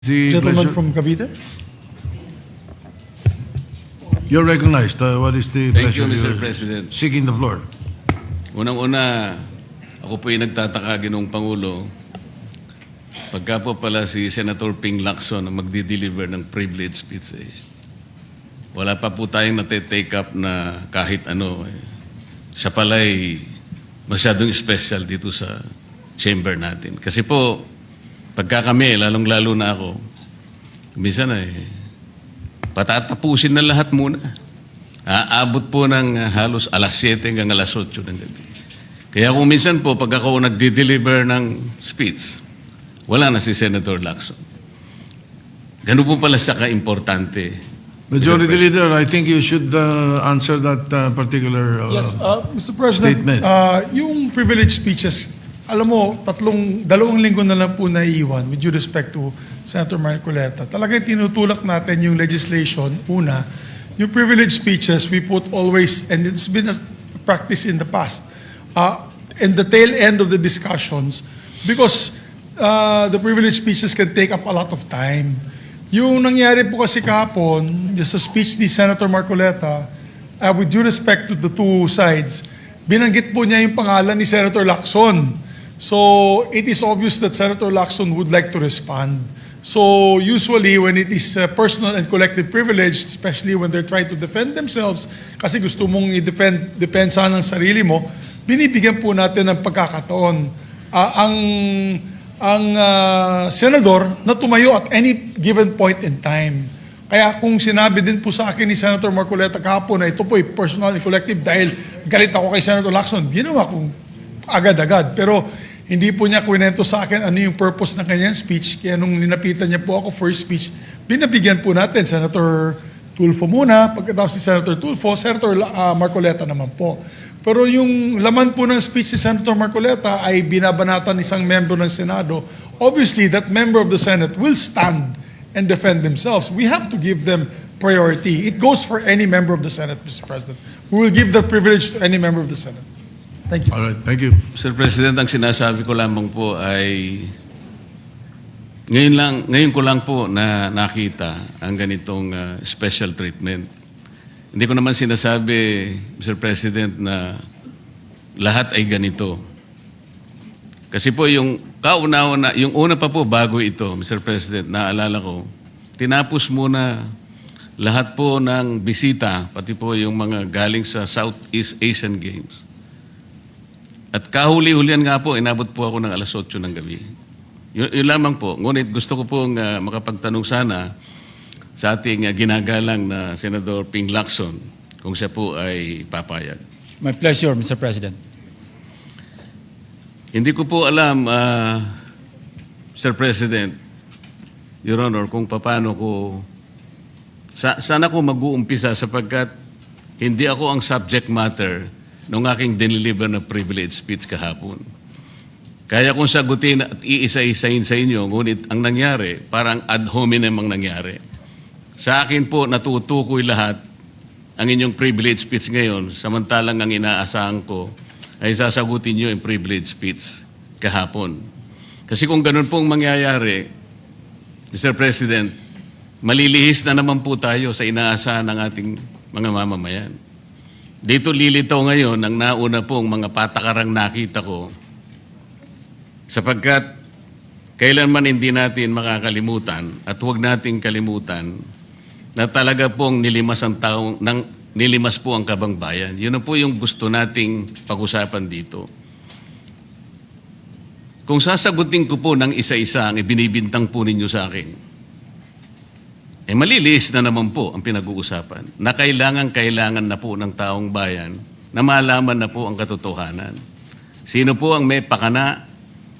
Gentleman pleasure. from Cavite. You're recognized. What is the Thank you, pleasure? Mr. You're President. Seeking the floor. Unang-una, ako po yung nagtataka, Ginoong Pangulo, pagka po pala si Senator Ping Lacson ang magdi-deliver ng privilege speech, wala pa po tayong nate-take up na kahit ano. Siya pala ay masyadong special dito sa chamber natin. Kasi po, pagka kami, lalong-lalo na ako, minsan patatapusin na lahat muna. Aabot po ng halos alas 7 hanggang alas 8 ng gabi. Kaya kung minsan po, pag ako nagde-deliver ng speech, wala na si Senator Lacson. Ganun po pala siya ka-importante. Majority Leader, I think you should answer that particular Yes, Mr. President, statement. yung privilege speeches, alam mo, dalawang linggo na lang po naiiwan with due respect to Senator Marcoleta. Talagang tinutulak natin yung legislation. Una, yung privilege speeches, we put always, and it's been a practice in the past, in the tail end of the discussions, because the privilege speeches can take up a lot of time. Yung nangyari po kasi kahapon, just sa speech ni Senator Marcoleta, with due respect to the two sides, binanggit po niya yung pangalan ni Senator Lacson. So it is obvious that Senator Lacson would like to respond. So usually when it is personal and collective privilege, especially when they're trying to defend themselves, kasi gusto mong i-defend sana ang sarili mo, binibigyan po natin ng pagkakataon. Ang senador na tumayo at any given point in time. Kaya kung sinabi din po sa akin ni Senator Marcoleta kahapon na ito po ay personal and collective dahil galit ako kay Senator Lacson, ginawa kong agad-agad. Pero hindi po niya kwento sa akin ano yung purpose ng kanyang speech. Kaya nung ninapitan niya po ako first speech, binabigyan po natin Senator Tulfo muna, pagkatapos si Senator Tulfo, Senator Marcoleta naman po. Pero yung laman po ng speech si Senator Marcoleta ay binabanatan isang member ng Senado. Obviously, that member of the Senate will stand and defend themselves. We have to give them priority. It goes for any member of the Senate, Mr. President. We will give the privilege to any member of the Senate. Thank you. All right, thank you. Mr. President, ang sinasabi ko lamang po ay ngayon ko lang po na nakita ang ganitong special treatment. Hindi ko naman sinasabi, Mr. President, na lahat ay ganito. Kasi po yung kauna-una, yung una pa po bago ito, Mr. President, naalala ko, tinapos muna lahat po ng bisita, pati po yung mga galing sa Southeast Asian Games. At kahuli-hulian nga po, inabot po ako ng alas 8 ng gabi. Yun lamang po. Ngunit gusto ko pong makapagtanong sana sa ating ginagalang na Senator Ping Lacson kung siya po ay papayag. My pleasure, Mr. President. Hindi ko po alam, Mr. President, Your Honor, kung paano ko... Sana ko mag-uumpisa sapagkat hindi ako ang subject matter nung aking diniliver na privilege speech kahapon. Kaya kung sagutin at iisa-isahin sa inyo, ngunit ang nangyari, parang ad hominem ang nangyari. Sa akin po, natutukoy lahat ang inyong privilege speech ngayon, samantalang ang inaasahan ko ay sasagutin nyo yung privilege speech kahapon. Kasi kung ganun pong mangyayari, Mr. President, malilihis na naman po tayo sa inaasahan ng ating mga mamamayan. Dito lilitaw ngayon ang nauna pong mga patakarang nakita ko sapagkat kailanman hindi natin makakalimutan at huwag nating kalimutan na talaga pong nilimas po ang kabangbayan. Yun na po yung gusto nating pag-usapan dito. Kung sasagutin ko po ng isa-isa ang ibinibintang po ninyo sa akin, maliliis na naman po ang pinag-uusapan na kailangan na po ng taong bayan na malaman na po ang katotohanan. Sino po ang may pakana?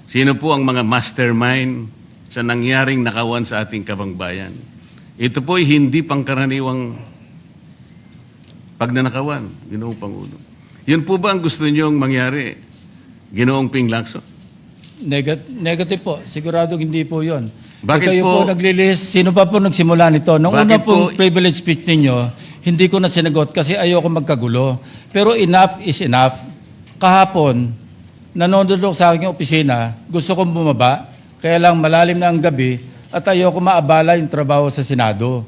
Sino po ang mga mastermind sa nangyaring nakawan sa ating kabangbayan? Ito po ay hindi pangkaraniwang pagnanakawan, Ginoong Pangulo. Yun po ba ang gusto niyong mangyari, Ginoong Ping Lacson? Negative po. Siguradong hindi po yon. Bakit kayo po? po naglilihis, sino pa po nagsimula nito? Nung Bakit una pong po? privilege speech ninyo, hindi ko na sinagot kasi ayoko magkagulo. Pero enough is enough. Kahapon, nanonood ako sa aking opisina, gusto kong bumaba, kaya lang malalim na ang gabi, at ayoko maabala yung trabaho sa Senado.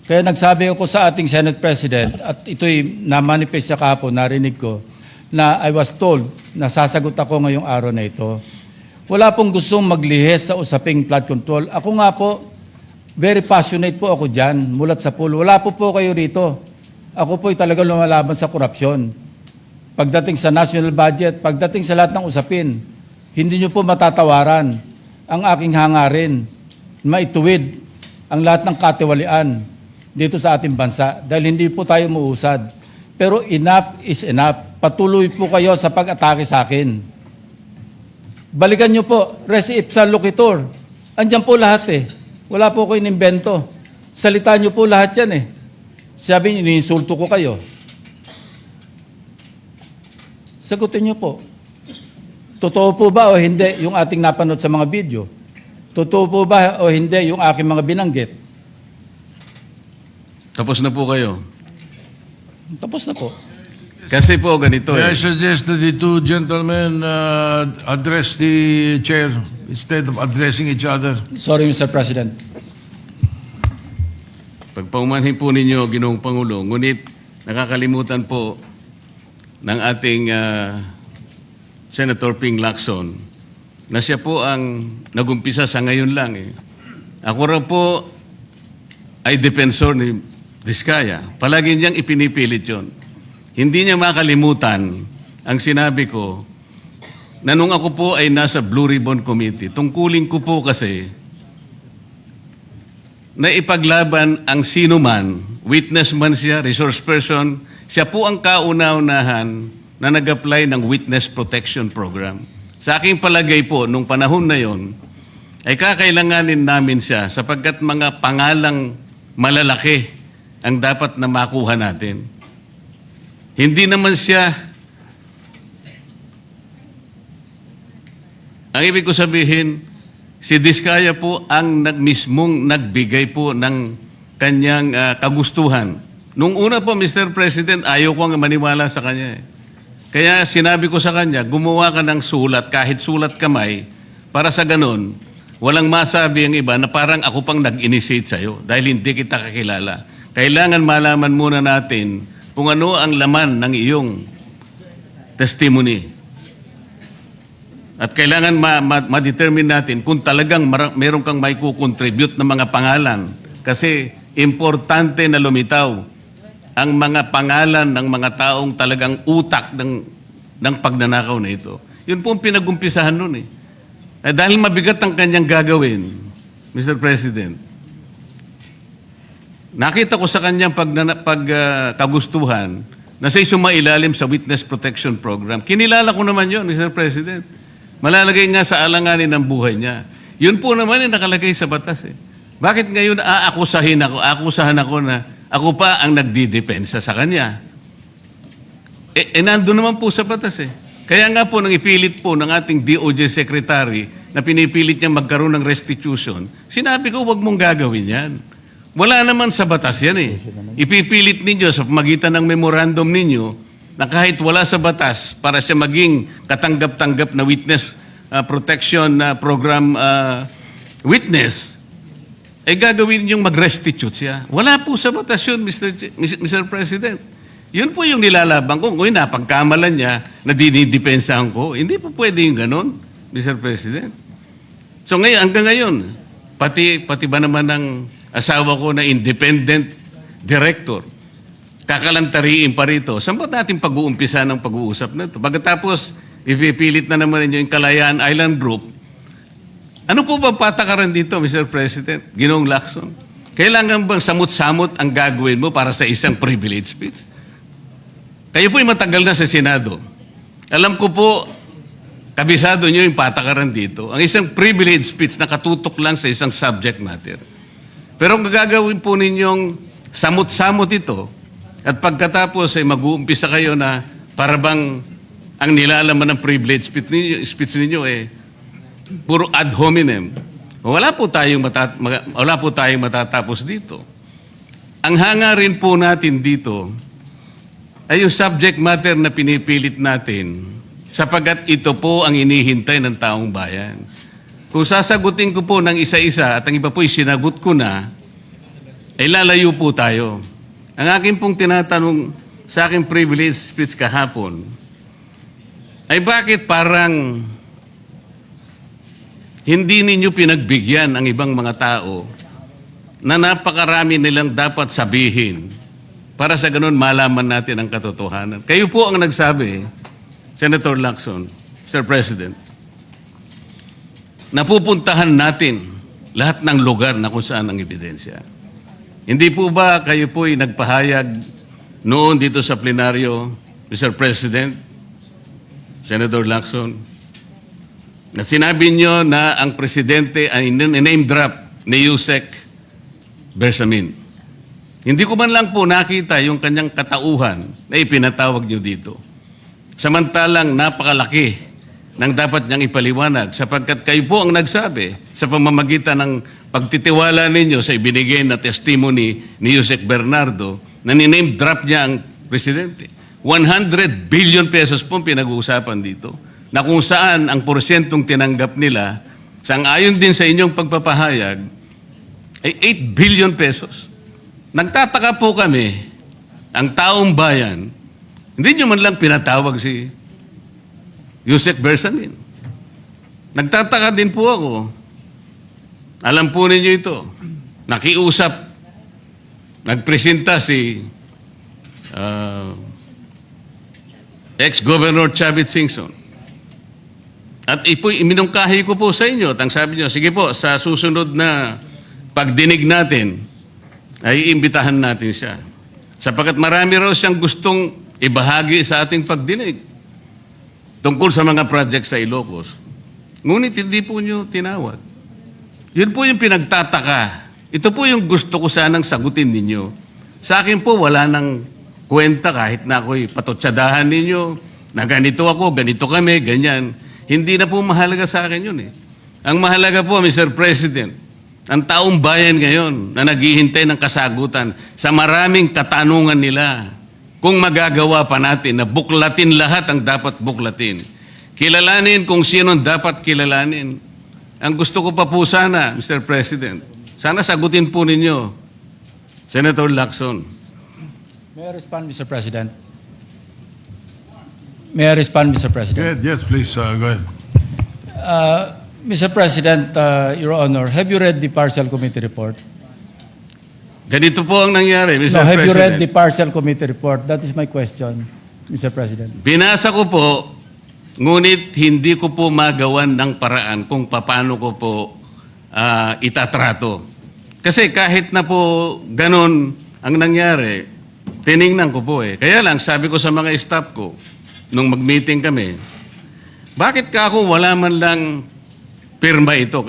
Kaya nagsabi ako sa ating Senate President, at ito'y na-manifest niya kahapon, narinig ko, na I was told na sasagot ako ngayong araw na ito. Wala pong gustong maglihis sa usaping flood control. Ako nga po, very passionate po ako dyan, mulat sa pool. Wala po kayo rito. Ako po'y talagang lumalaban sa korupsyon. Pagdating sa national budget, pagdating sa lahat ng usapin, hindi nyo po matatawaran ang aking hangarin, maituwid ang lahat ng katiwalian dito sa ating bansa dahil hindi po tayo muusad. Pero enough is enough. Patuloy po kayo sa pag-atake sa akin. Balikan nyo po, res ipsa loquitur. Andyan po lahat eh. Wala po ko inimbento. Salita nyo po lahat yan eh. Sabi nyo, iniinsulto ko kayo. Sagutin nyo po. Totoo po ba o hindi yung ating napanood sa mga video? Totoo po ba o hindi yung aking mga binanggit? Tapos na po kayo. Tapos na po. Kasi po ganito May I eh. suggest that the two gentlemen address the chair instead of addressing each other? Sorry, Mr. President. Pagpaumanhin po ninyo, Ginoong Pangulo, ngunit nakakalimutan po ng ating Senator Ping Lacson na siya po ang nagumpisa sa ngayon lang eh. Ako rin po ay defensor ni Diskaya. Palagi niyang ipinipilit yon. Hindi niya makalimutan ang sinabi ko na nung ako po ay nasa Blue Ribbon Committee, tungkulin ko po kasi na ipaglaban ang sino man, witness man siya, resource person, siya po ang kauna-unahan na nag-apply ng Witness Protection Program. Sa aking palagay po, nung panahon na yon, ay kakailanganin namin siya sapagkat mga pangalang malalaki ang dapat na makuha natin. Hindi naman siya, ang ibig ko sabihin, si Diskaya po ang mismong nagbigay po ng kanyang kagustuhan. Nung una po, Mr. President, ayaw ko ang maniwala sa kanya. Kaya sinabi ko sa kanya, gumawa ka ng sulat, kahit sulat kamay, para sa ganon, walang masabi ang iba na parang ako pang nag-initiate sa'yo dahil hindi kita kakilala. Kailangan malaman muna natin kung ano ang laman ng iyong testimony. At kailangan ma-determine natin kung talagang meron kang may kukontribute na mga pangalan. Kasi importante na lumitaw ang mga pangalan ng mga taong talagang utak ng pagnanakaw na ito. Yun po ang pinag-umpisahan nun eh. Dahil mabigat ang kanyang gagawin, Mr. President, nakita ko sa kanyang kagustuhan na siya'y sumailalim sa Witness Protection Program. Kinilala ko naman yun, Mr. President. Malalagay nga sa alanganin ng buhay niya. Yun po naman yung nakalagay sa batas eh. Bakit ngayon akusahan ako na ako pa ang nagdidepensa sa kanya? Nandun naman po sa batas eh. Kaya nga po nang ipilit po ng ating DOJ Secretary na pinipilit niya magkaroon ng restitution, sinabi ko, wag mong gagawin yan. Wala naman sa batas yan eh. Ipipilit ninyo sa pamagitan ng memorandum ninyo na kahit wala sa batas para siya maging katanggap-tanggap na witness protection program witness, ay gagawin yung mag-restitute siya. Wala po sa batas yun, Mr. President. Yun po yung nilalaban ko. Kung napagkamalan niya na dinidepensahan ko, hindi po pwede yung ganon, Mr. President. So ngayon, hanggang ngayon, pati ba naman ng asawa ko na independent director, kakalantariin pa rito. Saan ba natin pag-uumpisa ng pag-uusap na ito? Pagkatapos, ipipilit na naman ninyo yung Kalayaan Island Group. Ano po ba patakaran dito, Mr. President? Ginoong Lacson? Kailangan bang samot-samot ang gagawin mo para sa isang privilege speech? Kayo po'y matagal na sa Senado. Alam ko po, kabisado nyo yung patakaran dito. Ang isang privilege speech na katutok lang sa isang subject matter. Pero ang gagawin po ninyong samot-samot ito, at pagkatapos ay mag-uumpisa kayo na parabang ang nilalaman ng privilege speech ninyo puro ad hominem. Wala po tayong matatapos dito. Ang hangarin po natin dito ay yung subject matter na pinipilit natin sapagkat ito po ang inihintay ng taong bayan. kung sasagutin ko po ng isa-isa at ang iba po'y sinagot ko na, ay lalayo po tayo. Ang akin pong tinatanong sa aking privilege speech kahapon, ay bakit parang hindi ninyo pinagbigyan ang ibang mga tao na napakarami nilang dapat sabihin para sa ganun malaman natin ang katotohanan. Kayo po ang nagsabi, Senator Lacson, Mr. President, napupuntahan natin lahat ng lugar na kung saan ang ebidensya. Hindi po ba kayo po'y nagpahayag noon dito sa plenaryo, Mr. President, Senator Lacson, na sinabi nyo na ang presidente ay name drop ni Yusek Bersamin. Hindi ko man lang po nakita yung kanyang katauhan na ipinatawag nyo dito. Samantalang napakalaki ng dapat niyang ipaliwanag sapagkat kayo po ang nagsabi sa pamamagitan ng pagtitiwala ninyo sa ibinigay na testimony ni Yusek Bernardo na niname drop niya ang presidente. 100 billion pesos po pinag-uusapan dito na kung saan ang porsyentong tinanggap nila sang-ayon din sa inyong pagpapahayag ay 8 billion pesos. Nagtataka po kami, ang taong bayan, hindi nyo man lang pinatawag si Yusek Bersamin. Nagtataka din po ako. Alam po ninyo ito. Nakiusap, nagpresenta si ex-Governor Chavit Singson. At iminungkahi ko po sa inyo at ang sabi nyo, sige po, sa susunod na pagdinig natin, ay iimbitahan natin siya. Sapagkat marami raw siyang gustong ibahagi sa ating pagdinig tungkol sa mga project sa Ilocos. Ngunit hindi po nyo tinawag. Yun po yung pinagtataka. Ito po yung gusto ko sanang sagutin ninyo. Sa akin po, wala nang kwenta kahit na ako'y patutsadahan ninyo, na ganito ako, ganito kami, ganyan. Hindi na po mahalaga sa akin yun eh. Ang mahalaga po, Mr. President, ang taong bayan ngayon na naghihintay ng kasagutan sa maraming katanungan nila kung magagawa pa natin na buklatin lahat ang dapat buklatin. Kilalanin kung sino dapat kilalanin. Ang gusto ko pa po sana, Mr. President, sana sagutin po ninyo, Senator Lacson. May I respond, Mr. President? May I respond, Mr. President? Yes, please, go ahead. Mr. President, Your Honor, have you read the partial committee report? Ganito po ang nangyari, Mr. No, have you read President. the partial committee report? That is my question, Mr. President. Binasa ko po, ngunit hindi ko po magawan ng paraan kung paano ko po itatrato. Kasi kahit na po ganon ang nangyari, tiningnan ko po eh. Kaya lang, sabi ko sa mga staff ko, nung mag-meeting kami, bakit ka ako wala man lang pirma ito?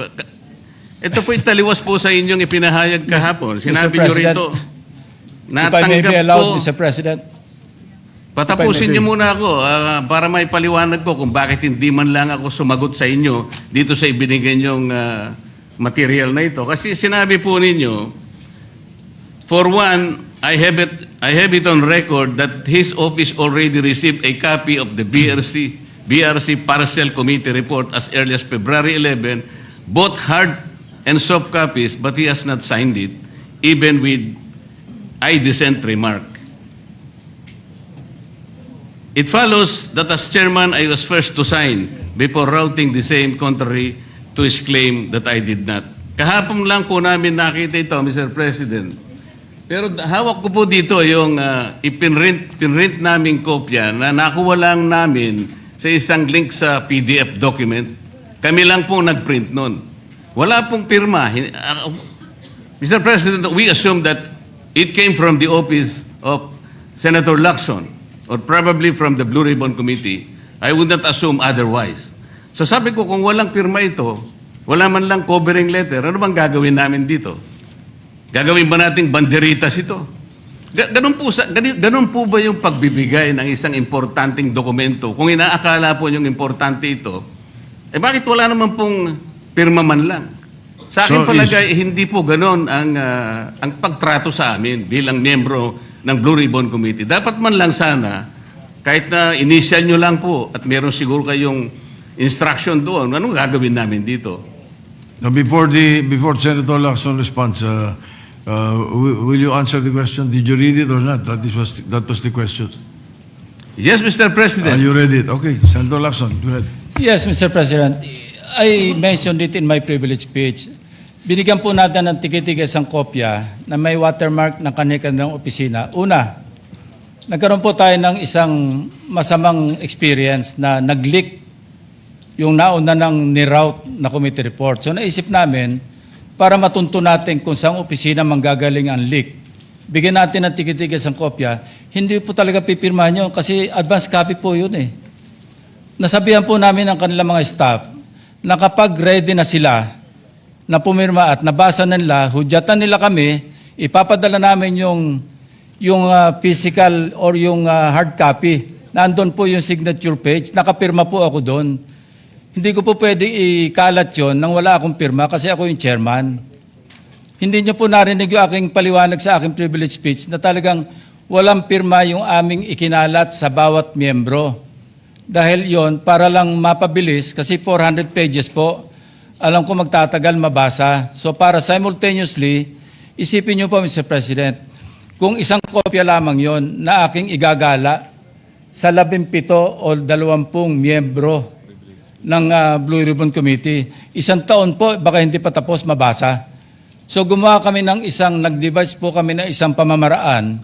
Ito po italiwas po sa inyong ipinahayag kahapon. Sinabi nyo rito, If I may be natanggap allowed, ko. Mr. President. Patapusin niyo muna ako para may paliwanag ko kung bakit hindi man lang ako sumagot sa inyo dito sa ibinigay niyong material na ito. Kasi sinabi po ninyo, for one, I have it on record that his office already received a copy of the BRC Partial Committee Report as early as February 11, both hard and soft copies, but he has not signed it, even with I dissent remark. It follows that as chairman, I was first to sign before routing the same contrary to his claim that I did not. Kahapon lang po namin nakita ito, Mr. President. Pero hawak ko po dito yung ipinrint naming kopya na nakuha lang namin sa isang link sa PDF document. Kami lang po nagprint nun. Wala pong pirma. Mr. President, we assume that it came from the office of Senator Lacson or probably from the Blue Ribbon Committee. I would not assume otherwise. So sabi ko, kung walang pirma ito, wala man lang covering letter, ano bang gagawin namin dito? Gagawin ba nating banderitas ito? Ganun po ba yung pagbibigay ng isang importanteng dokumento? Kung inaakala po yung importante ito, bakit wala naman pong pirma man lang? Sa akin palagay, hindi po ganun ang pagtrato sa amin bilang miyembro ng Blue Ribbon Committee. Dapat man lang sana, kahit na initial nyo lang po at meron siguro kayong instruction doon, anong gagawin namin dito? Now, before Senator Lacson responds, will you answer the question? Did you read it or not? That was the question. Yes, Mr. President. You read it. Okay, Senator Lacson, go ahead. Yes, Mr. President. I mentioned it in my privilege speech. Binigyan po natin ng tikitigis ang kopya na may watermark ng kanilang opisina. Una, nagkaroon po tayo ng isang masamang experience na nag-leak yung nauna ng niroute na committee report. So naisip namin, para matunto natin kung saan opisina manggagaling ang leak, bigyan natin ng tikitigis ang kopya, hindi po talaga pipirmahan yun kasi advance copy po yun eh. Nasabihan po namin ang kanilang mga staff na kapag ready na sila na pumirma at nabasa nila, hudyatan nila kami, ipapadala namin yung physical or yung hard copy. Nandun po yung signature page, nakapirma po ako doon. Hindi ko po pwede ikalat yun nang wala akong pirma kasi ako yung chairman. Hindi niyo po narinig yung aking paliwanag sa aking privilege speech na talagang walang pirma yung aming ikinalat sa bawat miyembro. Dahil yon para lang mapabilis kasi 400 pages po, alam ko magtatagal mabasa. So para simultaneously, isipin niyo po Mr. President, kung isang kopya lamang yon na aking igagala sa 17 o 20 miyembro ng Blue Ribbon Committee, isang taon po, baka hindi pa tapos mabasa. So gumawa kami ng nag-devise po kami ng isang pamamaraan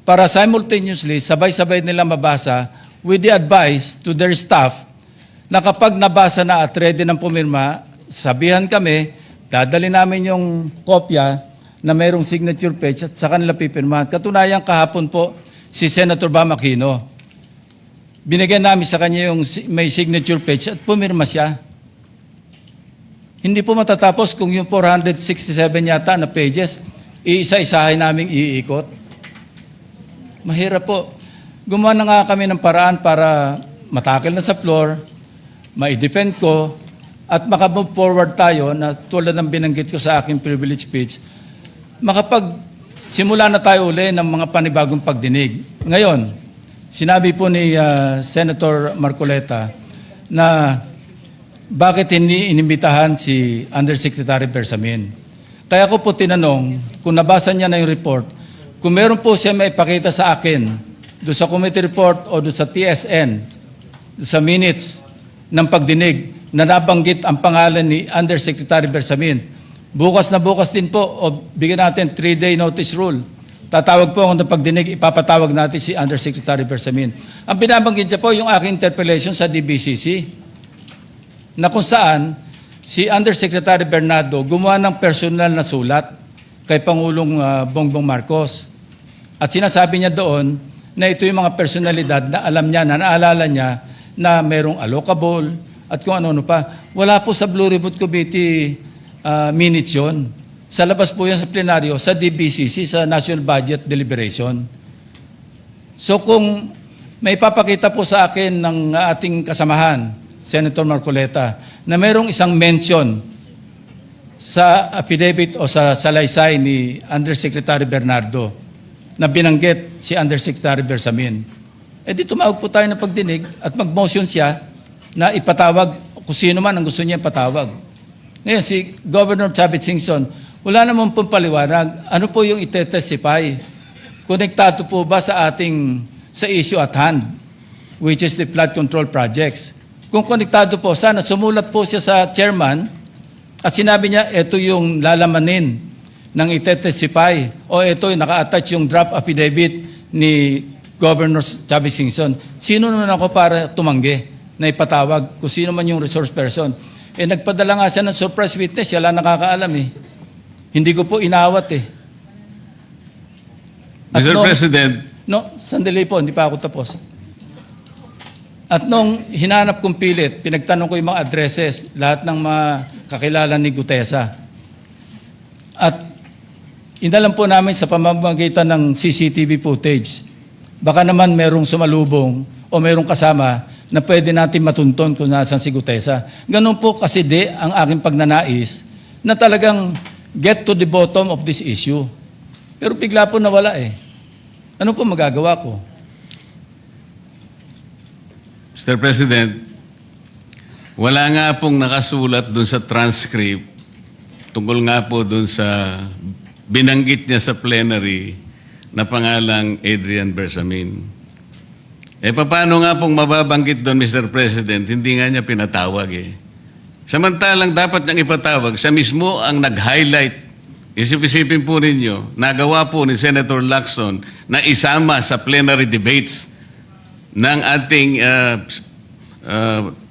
para simultaneously, sabay-sabay nila mabasa with the advice to their staff na kapag nabasa na at ready ng pumirma, sabihan kami, dadali namin yung kopya na mayroong signature page at sa kanila pipirmahan. Katunayan kahapon po si Senator Bam Aquino. Binigyan namin sa kanya yung may signature page at pumirma siya. Hindi po matatapos kung yung 467 yata na pages, iisa-isahin namin iikot. Mahirap po. Gumawa na nga kami ng paraan para matakil na sa floor, ma-defend ko, at makamove forward tayo na tulad ng binanggit ko sa aking privilege speech, simula na tayo uli ng mga panibagong pagdinig. Ngayon, sinabi po ni Senator Marcoleta na bakit hindi inimbitahan si Undersecretary Bersamin. Kaya ko po tinanong, kung nabasa niya na yung report, kung meron po siya maipakita sa akin doon sa committee report o doon sa TSN, doon sa minutes ng pagdinig na nabanggit ang pangalan ni Undersecretary Bersamin. Bukas na bukas din po o bigyan natin 3-day notice rule. Tatawag po ako ng pagdinig, ipapatawag natin si Undersecretary Bersamin. Ang binabanggit niya po yung aking interpellation sa DBCC na kung saan si Undersecretary Bernardo gumawa ng personal na sulat kay Pangulong Bongbong Marcos. At sinasabi niya doon na ito yung mga personalidad na alam niya, na naalala niya na merong allocable at kung ano-ano pa. Wala po sa Blue Ribbon Committee minutes yun. Sa labas po yan sa plenaryo, sa DBCC, sa National Budget Deliberation. So kung may papakita po sa akin ng ating kasamahan, Senator Marcoleta, na merong isang mention sa affidavit o sa salaysay ni Undersecretary Bernardo na binanggit si Undersecretary Bersamin, di tumawag po tayo ng pagdinig at mag-motion siya na ipatawag kung sino man ang gusto niya ipatawag. Ngayon, si Governor Chavit Singson, wala naman pong paliwanag. Ano po yung ite-testify? Konektado po ba sa issue at hand, which is the flood control projects? Kung konektado po, sana sumulat po siya sa chairman at sinabi niya, ito yung lalamanin ng ite-testify o ito yung naka-attach yung draft affidavit ni Governor Chavit Singson. Sino naman ako para tumanggi na ipatawag kung sino man yung resource person? Nagpadala nga siya ng surprise witness, siya lang nakakaalam eh. Hindi ko po inawat eh. At Mr. President. Sandali po, hindi pa ako tapos. At nung hinanap kong pilit, pinagtanong ko yung mga addresses, lahat ng mga kakilala ni Gutesa. At inalam po namin sa pamamagitan ng CCTV footage, baka naman merong sumalubong o merong kasama na pwede natin matunton kung nasan si Gutesa. Ganun po kasi ang aking pagnanais na talagang get to the bottom of this issue. Pero bigla po nawala eh. Ano po magagawa ko? Mr. President, wala nga pong nakasulat dun sa transcript tungkol nga po dun sa binanggit niya sa plenary na pangalang Adrian Bersamin. Paano nga pong mababanggit doon, Mr. President? Hindi nga niya pinatawag eh. Samantalang dapat niyang ipatawag, siya mismo ang nag-highlight. Isip-isipin po ninyo, nagawa po ni Senator Lacson na isama sa plenary debates ng ating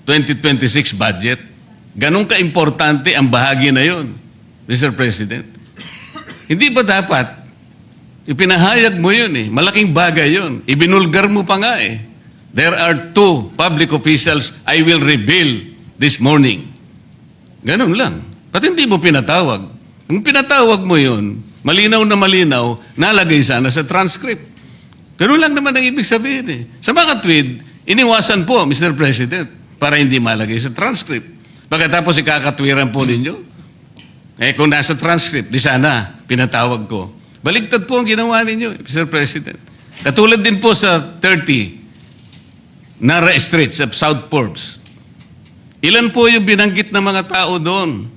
2026 budget. Ganun ka-importante ang bahagi na yon, Mr. President. Hindi ba dapat ipinahayag mo yun eh. Malaking bagay yun. Ibinulgar mo pa nga eh. There are 2 public officials I will reveal this morning. Ganun lang. Ba't hindi mo pinatawag? Kung pinatawag mo yun, malinaw na malinaw, nalagay sana sa transcript. Ganun lang naman ang ibig sabihin eh. Sa mga tweet, iniwasan po, Mr. President, para hindi malagay sa transcript. Pagkatapos ikakatwiran po ninyo, kung nasa transcript, di sana pinatawag ko. Baligtad po ang ginawa ninyo, Mr. President. Katulad din po sa 30 Nara Street sa South Forbes. Ilan po yung binanggit ng mga tao doon?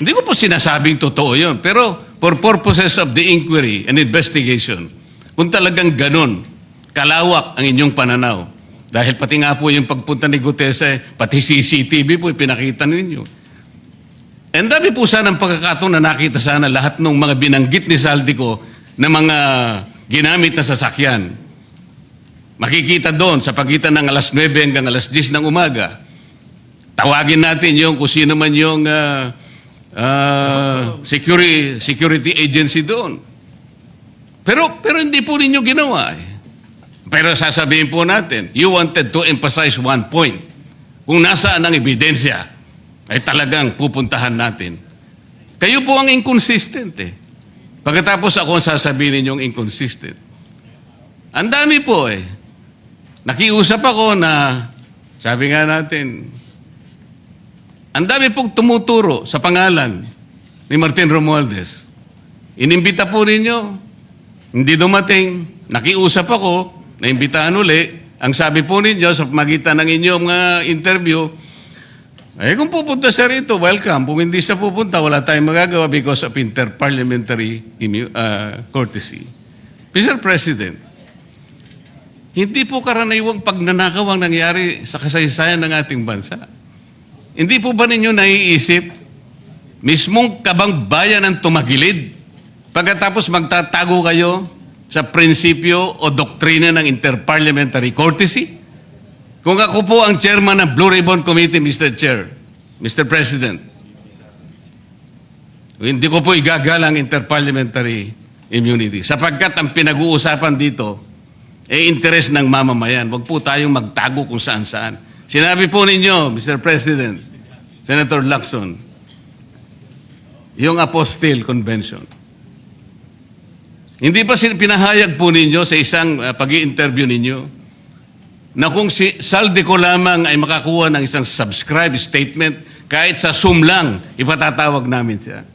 Hindi ko po sinasabing totoo yun. Pero for purposes of the inquiry and investigation, kung talagang ganun, kalawak ang inyong pananaw. Dahil pati nga po yung pagpunta ni Gutesa, pati CCTV po pinakita ninyo. And dami po sana ang pagkakataon na nakita sana lahat ng mga binanggit ni Saldico na mga ginamit na sasakyan. Makikita doon sa pagitan ng alas 9 hanggang alas 10 ng umaga. Tawagin natin yung kung sino man yung security agency doon. Pero hindi po ninyo ginawa eh. Pero sasabihin po natin, you wanted to emphasize one point. Kung nasaan ang ebidensya, ay talagang pupuntahan natin. Kayo po ang inconsistent eh. Pagkatapos ako ang sasabihin ninyong inconsistent. Ang dami po eh. Nakiusap ako na, sabi nga natin, ang dami pong tumuturo sa pangalan ni Martin Romualdez. Inimbita po ninyo, hindi dumating, nakiusap ako, naimbitahan uli, ang sabi po ninyo sa magitan ng inyong interview, kung pupunta siya rito, welcome. Kung hindi siya pupunta, wala tayong magagawa because of inter-parliamentary courtesy. Mr. President, hindi po karaniwang pagnanakaw ang nangyari sa kasaysayan ng ating bansa. Hindi po ba ninyo naiisip, mismong kabang bayan ang tumagilid, pagkatapos magtatago kayo sa prinsipyo o doktrina ng inter-parliamentary courtesy? Kung ako po ang chairman ng Blue Ribbon Committee, Mr. Chair, Mr. President, hindi ko po igagalang interparliamentary immunity sapagkat ang pinag-uusapan dito ay interes ng mamamayan. Huwag po tayong magtago kung saan-saan. Sinabi po ninyo, Mr. President, Senator Lacson, yung Apostille Convention. Hindi pa pinahayag po ninyo sa isang pag-i-interview ninyo na kung si Saldico lamang ay makakuha ng isang subscribe statement, kahit sa Zoom lang, ipatatawag namin siya.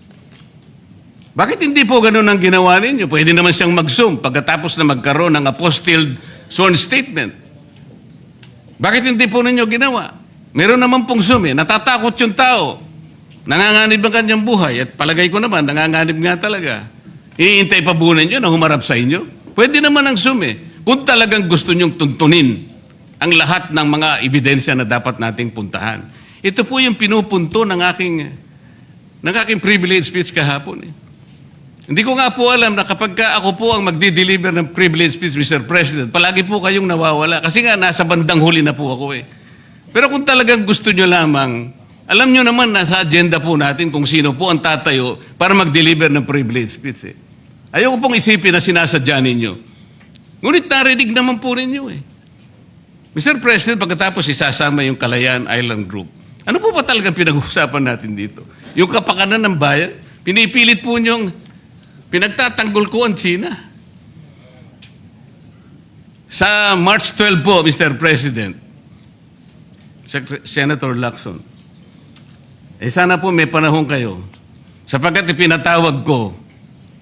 Bakit hindi po ganun ang ginawa ninyo? Pwede naman siyang mag-Zoom pagkatapos na magkaroon ng apostilled sworn statement. Bakit hindi po ninyo ginawa? Meron naman pong Zoom eh. Natatakot yung tao. Nanganganib ang kanyang buhay. At palagay ko naman, nanganganib nga talaga. Iintay pa po ninyo na humarap sa inyo? Pwede naman ang Zoom eh. Kung talagang gusto nyong tuntunin ang lahat ng mga ebidensya na dapat nating puntahan. Ito po yung pinupunto ng aking privilege speech kahapon. Eh. Hindi ko nga po alam na kapag ako po ang magdi-deliver ng privilege speech, Mr. President, palagi po kayong nawawala. Kasi nga, nasa bandang huli na po ako eh. Pero kung talagang gusto nyo lamang, alam nyo naman, nasa agenda po natin kung sino po ang tatayo para mag-deliver ng privilege speech eh. Ayoko pong isipin na sinasadya ninyo. Ngunit narinig naman po ninyo eh. Mr. President, pagkatapos isasama yung Kalayaan Island Group, ano po ba talagang pinag-uusapan natin dito? Yung kapakanan ng bayan, pinipilit po niyong pinagtatanggol ko ang China. Sa March 12 po, Mr. President, Senator Lacson, sana po may panahon kayo sapagkat ipinatawag ko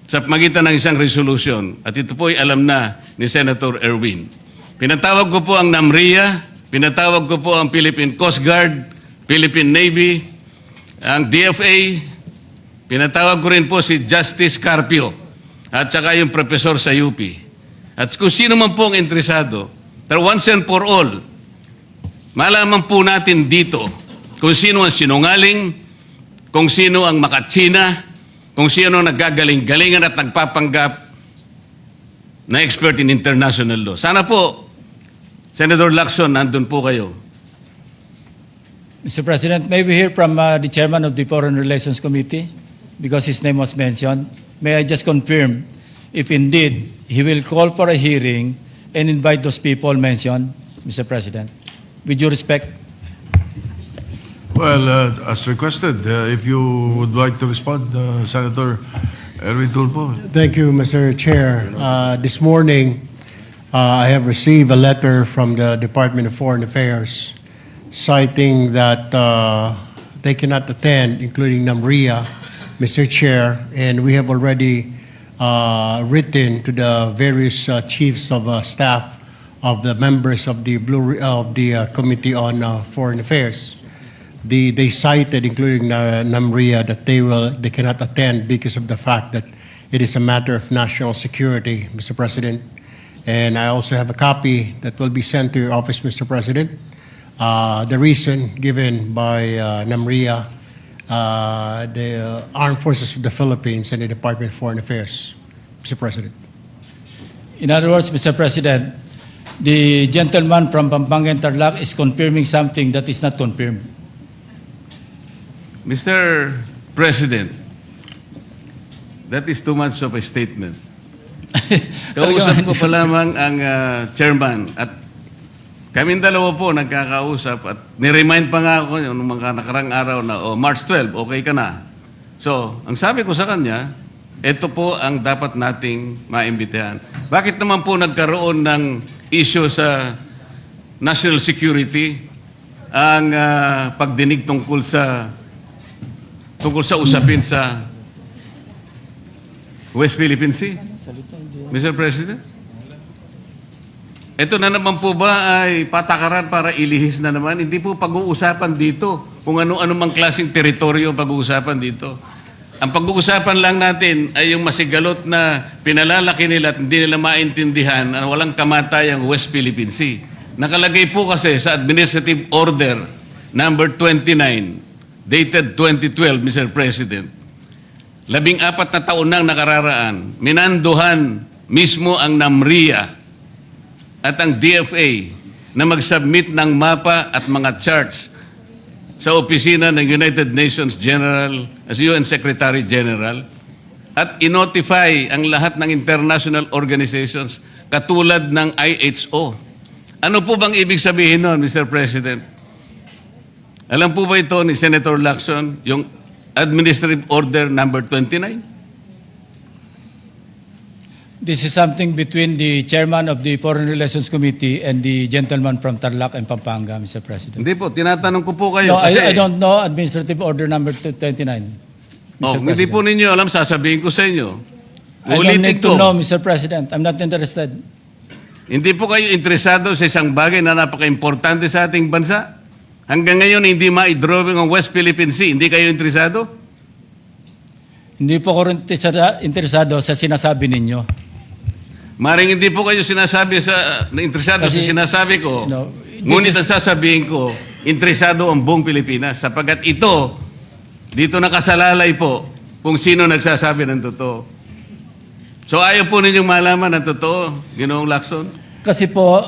sa magitan ng isang resolution at ito po ay alam na ni Senator Erwin. Pinatawag ko po ang NAMRIA, pinatawag ko po ang Philippine Coast Guard, Philippine Navy, ang DFA, Pinatawag ko rin po si Justice Carpio at saka yung professor sa UP. At kung sino man po ang interesado, pero once and for all, malaman po natin dito kung sino ang sinungaling, kung sino ang makatsina, kung sino ang naggagaling-galingan at nagpapanggap na expert in international law. Sana po, Senator Lacson, nandun po kayo. Mr. President, may we hear from the chairman of the Foreign Relations Committee because his name was mentioned. May I just confirm if indeed he will call for a hearing and invite those people mentioned, Mr. President, with due respect? Well, as requested, if you would like to respond, Senator Erwin Tulfo. Thank you, Mr. Chair. This morning, I have received a letter from the Department of Foreign Affairs citing that they cannot attend, including NAMRIA, Mr. Chair, and we have already written to the various chiefs of staff of the members of the Committee on Foreign Affairs. They cited, including NAMRIA, that they cannot attend because of the fact that it is a matter of national security, Mr. President. And I also have a copy that will be sent to your office, Mr. President. The reason given by NAMRIA, the Armed Forces of the Philippines, and the Department of Foreign Affairs, Mr. President. In other words, Mr. President, the gentleman from Pampanga and Tarlac is confirming something that is not confirmed. Mr. President, that is too much of a statement. Kausap ko pa lamang ang chairman at kaming dalawa po nagkakausap at niremind pa nga ako yung mga nakarang araw na March 12, okay ka na. So, ang sabi ko sa kanya, ito po ang dapat nating maimbitahan. Bakit naman po nagkaroon ng issue sa national security ang pagdinig tungkol sa usapin sa West Philippine Sea? Mr. President? Ito na naman po ba ay patakaran para ilihis na naman? Hindi po pag-uusapan dito kung ano-ano mang klaseng teritoryo ang pag-uusapan dito. Ang pag-uusapan lang natin ay yung masigalot na pinalalaki nila at hindi nila maintindihan na walang kamatayang West Philippine Sea. Nakalagay po kasi sa Administrative Order number 29 dated 2012, Mr. President. 14 na taon nang nakararaan, minanduhan mismo ang NAMRIA at ang DFA na mag-submit ng mapa at mga charts sa opisina ng United Nations General as UN Secretary General at inotify ang lahat ng international organizations katulad ng IHO. Ano po bang ibig sabihin nun, Mr. President? Alam po ba ito ni Senator Lacson, yung Administrative Order number 29? This is something between the chairman of the Foreign Relations Committee and the gentleman from Tarlac and Pampanga, Mr. President. Hindi po, tinatanong ko po kayo. No, kasi, I don't know Administrative Order number 29. Mr. hindi po ninyo alam, sasabihin ko sa inyo. I don't Ulitin need ko. to know, Mr. President. I'm not interested. Hindi po kayo interesado sa isang bagay na napaka-importante sa ating bansa? Hanggang ngayon, hindi ma-drawing ang West Philippine Sea. Hindi kayo interesado? Hindi po ako rin interesado sa sinasabi ninyo. Maring hindi po kayo interesado Kasi, sa sinasabi ko. no, Ngunit this ang sasabihin ko, interesado ang buong Pilipinas sapagkat ito, dito nakasalalay po kung sino nagsasabi ng totoo. So ayaw po ninyong malaman ng totoo, Ginoong Lacson? Kasi po,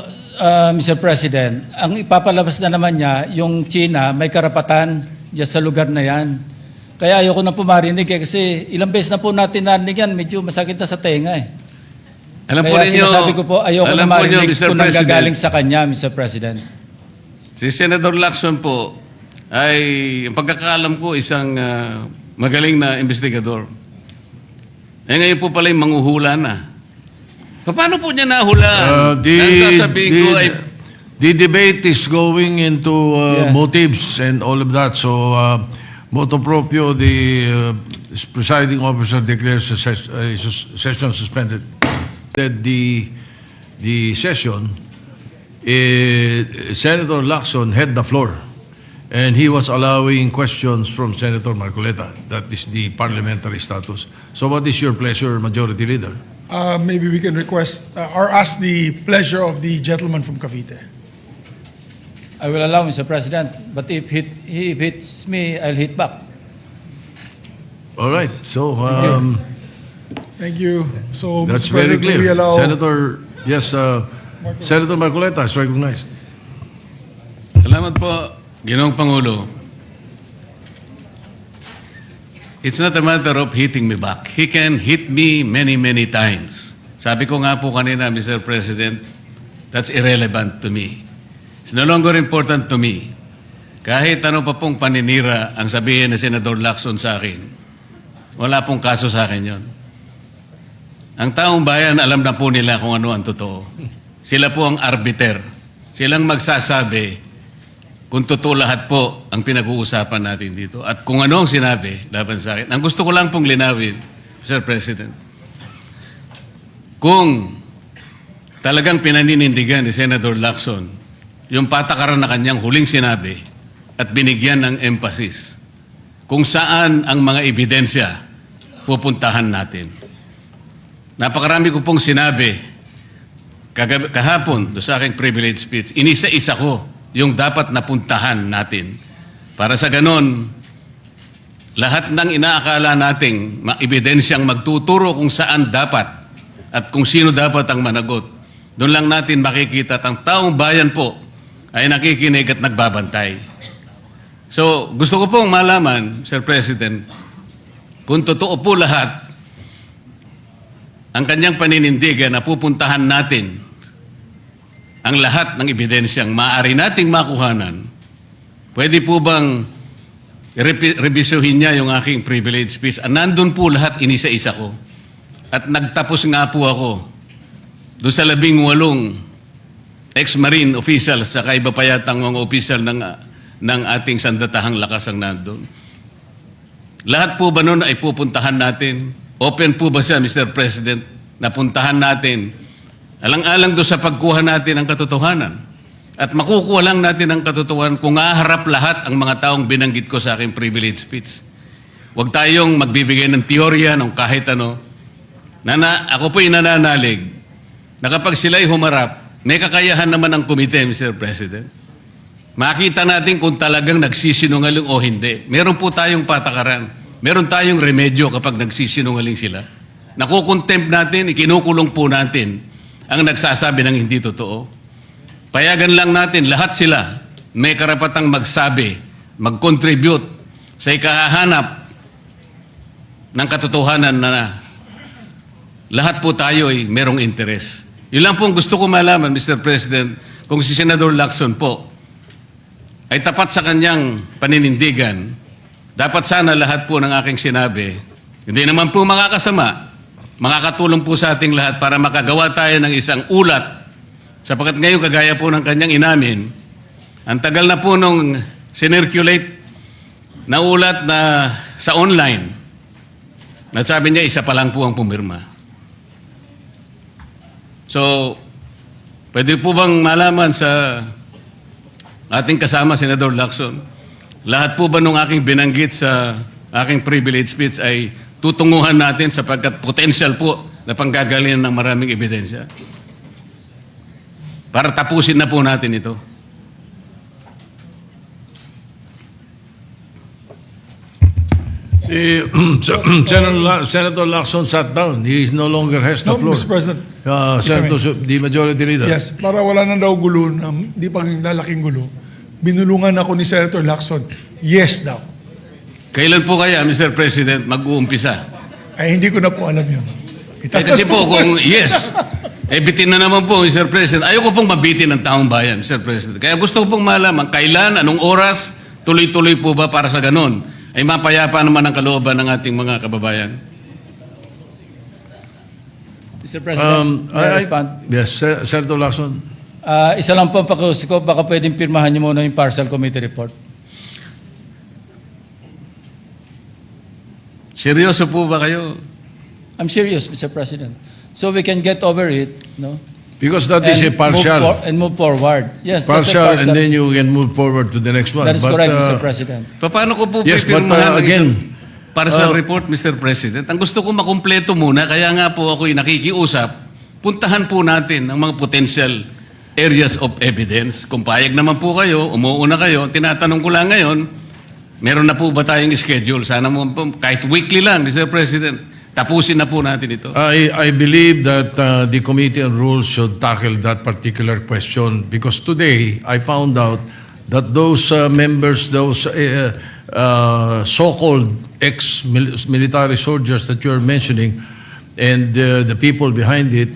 Mr. President, ang ipapalabas na naman niya, yung China may karapatan dyan sa lugar na yan. Kaya ayoko na po marinig kasi ilang beses na po natin narinig yan, medyo masakit na sa tenga eh. Alam po Kaya ninyo, sinasabi ko po, ayoko na alam po ninyo, marinig Mr. kung President, nanggagaling sa kanya, Mr. President. si Senator Lacson po ay, ang pagkakaalam ko, isang magaling na investigador. Ngayon po pala yung manghuhula na. Paano po niya nahulaan? Ang sasabihin ko ay, The debate is going into motives and all of that. So, motu proprio, the presiding officer declares the session suspended. The session, Senator Lacson had the floor. and he was allowing questions from Senator Marcoleta. That is the parliamentary status. So what is your pleasure, Majority Leader? Maybe we can request or ask the pleasure of the gentleman from Cavite. I will allow, Mr. President, but if he hits me, I'll hit back. All right. So Thank you. So, that's Mr. very President, clear. we allow... Senator, yes, Senator Marcoleta is recognized. Salamat po, Ginoong Pangulo. It's not a matter of hitting me back. He can hit me many, many times. Sabi ko nga po kanina, Mr. President, that's irrelevant to me. It's no longer important to me. Kahit ano pa pong paninira ang sabihin ni Senador Lacson sa akin, wala pong kaso sa akin yon. Ang taong bayan, alam na po nila kung ano ang totoo. Sila po ang arbiter. Silang magsasabi kung totoo lahat po ang pinag-uusapan natin dito. At kung ano ang sinabi laban sa akin. Ang gusto ko lang pong linawin, Mr. President, kung talagang pinaninindigan ni Senator Lacson yung patakaran na kanyang huling sinabi at binigyan ng emphasis kung saan ang mga ebidensya pupuntahan natin. Napakarami ko pong sinabi kahapon do sa aking privilege speech, inisa-isa ko yung dapat napuntahan natin. Para sa ganon, lahat ng inaakala nating ebidensyang magtuturo kung saan dapat at kung sino dapat ang managot, doon lang natin makikita at ang taong bayan po ay nakikinig at nagbabantay. So, gusto ko pong malaman, Sir President, kung totoo po lahat ang kanyang paninindigan na pupuntahan natin ang lahat ng ebidensyang maaari nating makuhanan, pwede po bang revisyuhin niya yung aking privilege speech? Nandun po lahat, inisa-isa ko. At nagtapos nga po ako doon sa 18 ex-marine officials sa iba pa yatang mga official ng ating sandatahang lakas ang nandun. Lahat po ba nun ay pupuntahan natin? Open po ba siya, Mr. President, na puntahan natin alang-alang doon sa pagkuha natin ng katotohanan? At makukuha lang natin ang katotohanan kung haharap lahat ang mga taong binanggit ko sa aking privilege speech. Huwag tayong magbibigay ng teorya ng kahit ano. Ako po'y nananalig na kapag sila'y humarap, may kakayahan naman ang komite, Mr. President. Makita natin kung talagang nagsisinungaling o hindi. Meron po tayong patakaran. Meron tayong remedyo kapag nagsisinungaling sila. Nakukontempt natin, ikinukulong po natin ang nagsasabi ng hindi totoo. Payagan lang natin, lahat sila may karapatang magsabi, mag-contribute sa ikahahanap ng katotohanan na lahat po tayo ay merong interes. Yun lang po gusto ko malaman, Mr. President, kung si Senador Lacson po ay tapat sa kanyang paninindigan, dapat sana lahat po ng aking sinabi, hindi naman po makakasama, makakatulong po sa ating lahat para makagawa tayo ng isang ulat. Sapagkat ngayon, kagaya po ng kanyang inamin, ang tagal na po nung sinirculate na ulat na sa online, at sabi niya, isa pa lang po ang pumirma. So, pwede po bang malaman sa ating kasama, Senador Lacson, lahat po ba nung aking binanggit sa aking privilege speech ay tutunguhan natin sapagkat potential po na panggagalingan ng maraming ebidensya? Para tapusin na po natin ito. Senator Lacson sat down. He no longer has the No, floor. Mr. President. Senator, the Majority Leader. Yes, para wala na daw gulo, na di pa lalaking gulo, binulungan ako ni Senator Lacson. Yes daw. Kailan po kaya, Mr. President, mag-uumpisa? Ay, hindi ko na po alam yun. Kasi po, kung yes, bitin na naman po, Mr. President. Ayoko pong mabitin ng taong bayan, Mr. President. Kaya gusto ko pong malaman, kailan, anong oras, tuloy-tuloy po ba para sa ganun? Ay mapayapa naman ang kalooban ng ating mga kababayan. Mr. President, may I respond? Yes, Senator Lacson. Isa lang po ang pakiusap ko, baka pwedeng pirmahan niyo muna yung partial committee report. Seryoso po ba kayo? I'm serious, Mr. President. So we can get over it, no? Because that is a partial. And move forward. Yes, that's a Partial, and then you can move forward to the next one. That is But, correct, Mr. President. Paano ko po Yes, but, pipirmahan ang again, partial report, Mr. President? Ang gusto ko makumpleto muna, kaya nga po ako'y nakikiusap, puntahan po natin ang mga potential areas of evidence. Kung payag naman po kayo, umuuna kayo, tinatanong ko lang ngayon, meron na po ba tayong schedule? Sana mo po, kahit weekly lang, Mr. President, tapusin na po natin ito. I believe that the Committee on Rules should tackle that particular question because today I found out that those members, those so-called ex-military soldiers that you're mentioning and the people behind it,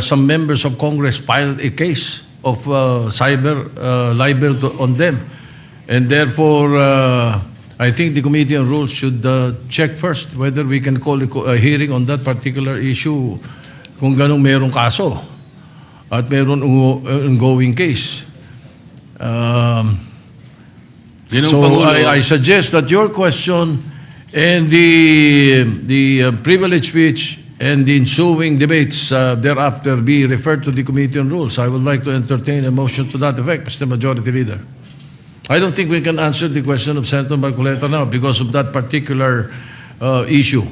some members of Congress filed a case of cyber libel on them. And therefore, I think the Committee on Rules should check first whether we can call a hearing on that particular issue kung ganong merong kaso at meron ongoing case. Yun ang So Pangulo. I suggest that your question and the privilege speech and the ensuing debates thereafter be referred to the Committee on Rules. I would like to entertain a motion to that effect, Mr. Majority Leader. I don't think we can answer the question of Senator Marcoleta now because of that particular issue.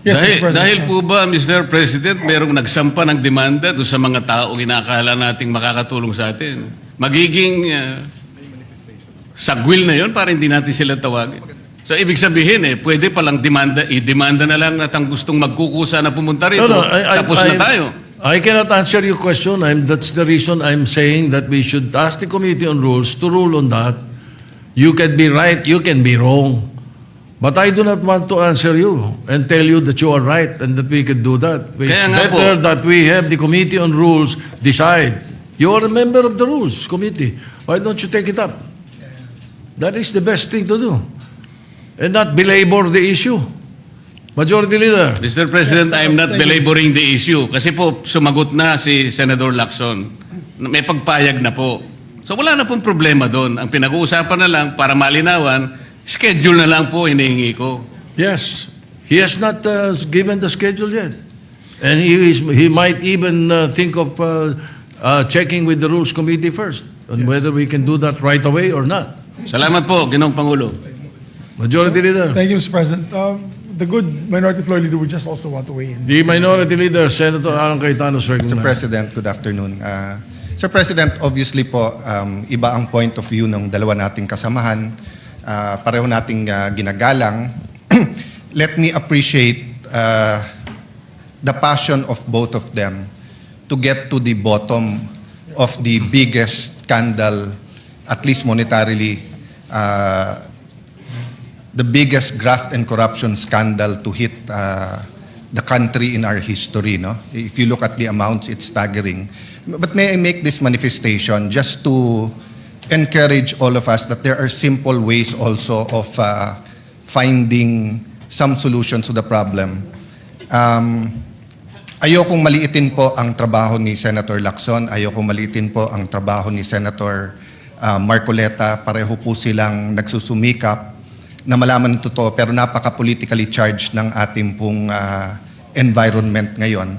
Yes, Mr. dahil, President. dahil po ba, Mr. President, merong nagsampa ng demanda doon sa mga tao inakala nating makakatulong sa atin? Magiging sagwil na yon para hindi natin sila tawagin. So, ibig sabihin pwede palang i-demanda na lang at ang gustong magkukusa na pumunta rito, tapos na tayo. I cannot answer your question. That's the reason I'm saying that we should ask the Committee on Rules to rule on that. You can be right, you can be wrong. But I do not want to answer you and tell you that you are right and that we can do that. It's Kaya nga better po. that we have the Committee on Rules decide. You are a member of the Rules Committee. Why don't you take it up? That is the best thing to do. And not belabor the issue. Majority Leader. Mr. President, I'm not belaboring the issue kasi po sumagot na si Senator Lacson. May pagpayag na po. So wala na pong problema doon. Ang pinag-uusapan na lang para malinawan, schedule na lang po hinihingi ko. Yes, he has not given the schedule yet, and he might even think of checking with the Rules Committee first on whether we can do that right away or not. Salamat po, Ginoong Pangulo. Majority Leader. Thank you, Mr. President. The good Minority Floor Leader would just also want to weigh in. The Minority Leader, Senator Alan Cayetano, is Mr. recognized. President, good afternoon. Sir President, obviously po, iba ang point of view ng dalawa nating kasamahan. Pareho nating ginagalang. Let me appreciate the passion of both of them to get to the bottom of the biggest scandal, at least monetarily, the biggest graft and corruption scandal to hit the country in our history. No? If you look at the amounts, it's staggering. But may I make this manifestation just to encourage all of us that there are simple ways also of finding some solutions to the problem. Ayokong maliitin po ang trabaho ni Senator Lacson. Ayokong maliitin po ang trabaho ni Senator Marcoleta. Pareho po silang nagsusumikap na malaman ng totoo, pero napaka-politically charged ng ating pong environment ngayon.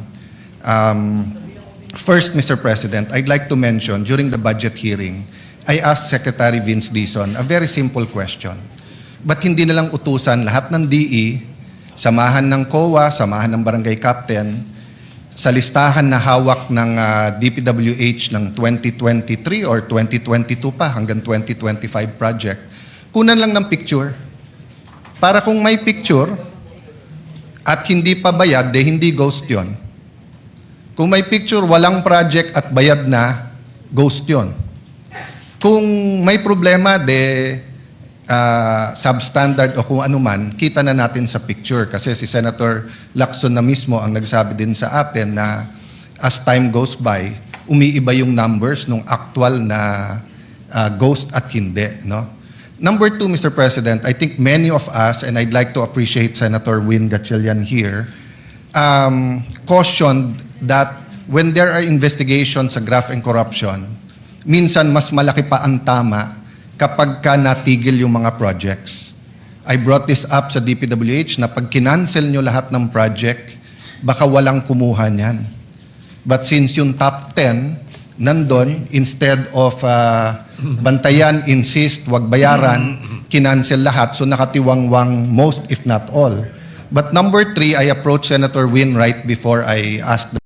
First, Mr. President, I'd like to mention, during the budget hearing, I asked Secretary Vince Dizon a very simple question. Ba't hindi na lang utusan lahat ng DE, samahan ng COA, samahan ng barangay captain, sa listahan na hawak ng DPWH ng 2023 or 2022 pa hanggang 2025 project, kunan lang ng picture. Para kung may picture at hindi pa bayad, hindi ghost yon. Kung may picture, walang project at bayad na, ghost yon. Kung may problema, substandard o kung ano man, kita na natin sa picture. Kasi si Senator Lacson na mismo ang nagsabi din sa atin na as time goes by, umiiba yung numbers ng actual na ghost at hindi. No? Number two, Mr. President, I think many of us, and I'd like to appreciate Senator Win Gatchalian here, cautioned that when there are investigations sa graft and corruption, minsan mas malaki pa ang tama kapag ka natigil yung mga projects. I brought this up sa DPWH na pag kinancel nyo lahat ng project, baka walang kumuha niyan. But since yung top 10, nandun, instead of bantayan, insist, wag bayaran, kinancel lahat, so nakatiwangwang most if not all. But number 3, I approached Senator Win right before I asked